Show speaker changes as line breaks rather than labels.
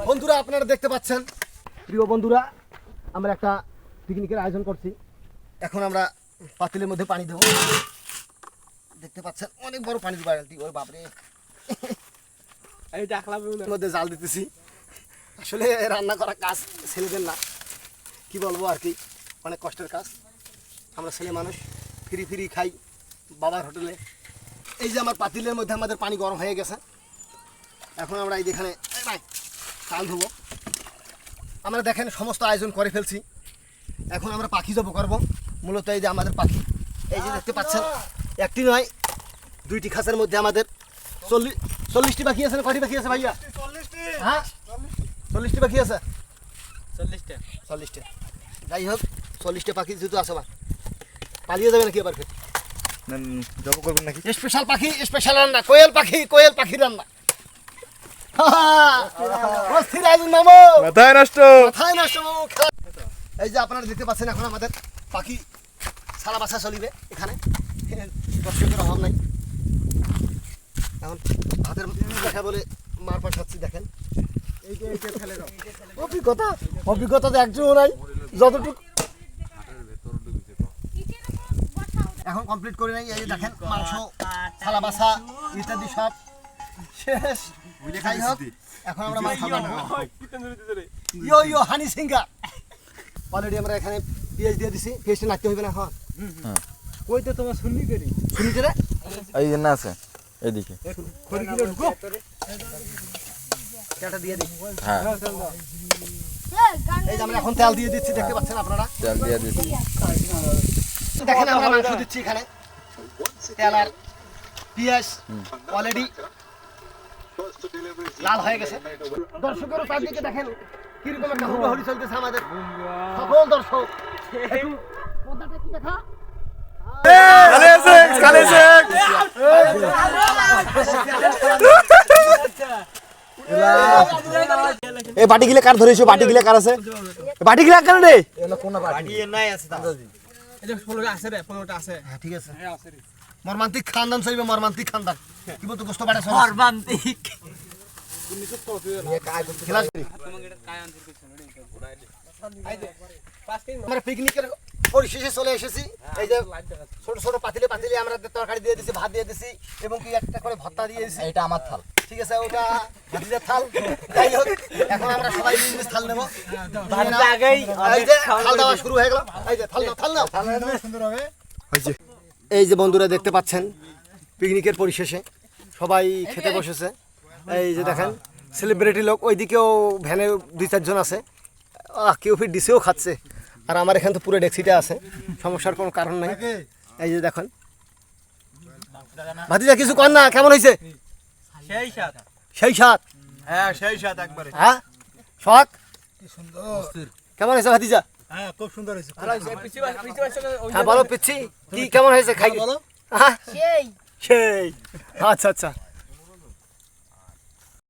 বন্ধুরা আপনারা দেখতে পাচ্ছেন, প্রিয় বন্ধুরা, আমরা একটা পিকনিকের আয়োজন করছি। এখন আমরা পাতিলের মধ্যে পানি দেবো। দেখতে পাচ্ছেন অনেক বড় পানির বালতি। ওর বাপরে, মধ্যে জাল দিতেছি। আসলে রান্না করা কাজ ছেলেদের না, কি বলবো আর কি, অনেক কষ্টের কাজ। আমরা ছেলে মানুষ, ফ্রি ফ্রি খাই বাবার হোটেলে। এই যে আমার পাতিলের মধ্যে আমাদের পানি গরম হয়ে গেছে। এখন আমরা এই যেখানে চাল ধোবো। আমরা দেখেন সমস্ত আয়োজন করে ফেলছি। এখন আমরা পাখি জব করবো। মূলত এই যে আমাদের পাখি, এই যে দেখতে পাচ্ছেন, একটি নয় দুইটি খাঁচার মধ্যে আমাদের 40টি পাখি আছে। কয়টি পাখি আছে ভাইয়া? 40টি। হ্যাঁ, 40টি পাখি আছে। 40টা। যাই হোক, 40টা পাখি যেহেতু আছে, আবার পালিয়ে যাবে নাকি? আবার
জব করবেন নাকি?
স্পেশাল পাখি, স্পেশাল রান্না, কোয়েল পাখি রান্না।
মাথায় নষ্ট।
এই যে আপনারা দেখতে পাচ্ছেন, এখন আমাদের পাখি সারা বাসা চলিবে এখানে, দর্শকের অভাব নাই। এখন হাতের দেখা বলে মার পাঠাচ্ছি। দেখেন অভিজ্ঞতা তো একজনও নাই, যতটুকু এখন কমপ্লিট করে নাই। এই দেখেন মাংস, থালা বাসা ইত্যাদি সব শেষ। যাই হোক, এখন আমরা মাছ খাবো। ইয়ো হানি সিঙ্গা অলরেডি আমরা এখানে পেঁয়াজ দিয়ে দিছি। পেঁয়াজটা নাড়তে হইবে না এখন? ওই তো তোমার শুননি করি শুনিতে রে,
এই যে না আছে এদিকে।
খড়ি কিলো ঢুকো, কেটা দিয়ে দিই।
হ্যাঁ,
এই যে আমরা এখন তেল দিয়ে দিচ্ছি, দেখতে পাচ্ছেন আপনারা।
তেল দিয়ে দিছি।
দেখেন আমরা মাংস দিচ্ছি এখানে, তেল আর পেঁয়াজ অলরেডি লাল হয়ে গেছে। দর্শকেরও চারদিকে দেখেন কিরকম একটা হুড়োহুড়ি চলতেছে আমাদের সকল দর্শক। একটু পর্দাটা কি দেখা?
এই বাটি গিলে কার ধরেছো? বাটি গিলে কার আছে? বাটি গিলে কার রে?
কোন বাটি নাই আছে দাদাজি?
এটা 15টা আছে রে, 15টা আছে।
হ্যাঁ, ঠিক আছে। হ্যাঁ, আছে রে। মর্মান্তিক খানদান চলবে, মর্মান্তিক খানদান। কি বলতো গোস্ত বাড়া সব
মর্মান্তিক।
আমরা পিকনিকের পরিশেষে চলে এসেছি। এই যে ছোট ছোট পাতিলে পাতিলে আমরা তরকারি দিয়ে দিছি, ভাত দিয়ে দিছি, এবং কি একটা করে ভর্তা দিয়ে দিছি।
এটা আমার থাল।
ঠিক আছে, ওটা ভাতিজার থাল। যাই হোক, এখন আমরা সবাই নিজ থাল নেবো। এই যে থাল দেওয়া শুরু হয়ে গেল। এই যে থাল নাও। সুন্দর হবে। এই যে বন্ধুরা দেখতে পাচ্ছেন, পিকনিকের পরিশেষে সবাই খেতে বসেছে। এই যে দেখেন সেলিব্রিটি লোক, ওইদিকেও ভ্যানে 2-4 জন আছে। কেউ ফির ডিসেও খাচ্ছে, আর আমার এখানে তো পুরো ডেক্সিটা আছে, সমস্যার কোনো কারণ নাই। এই যে দেখেন, ভাতিজা কিছু কর না, কেমন হয়েছে? সেই সাত।
হ্যাঁ, সেই সাথ একবারে।
হ্যাঁ, শখ কেমন হয়েছে ভাতিজা?
হ্যাঁ, খুব সুন্দর হয়েছে।
হ্যাঁ বলো পিচ্ছি, কি কেমন হয়েছে? খাই বলো। হ্যাঁ, সেই। আচ্ছা আচ্ছা।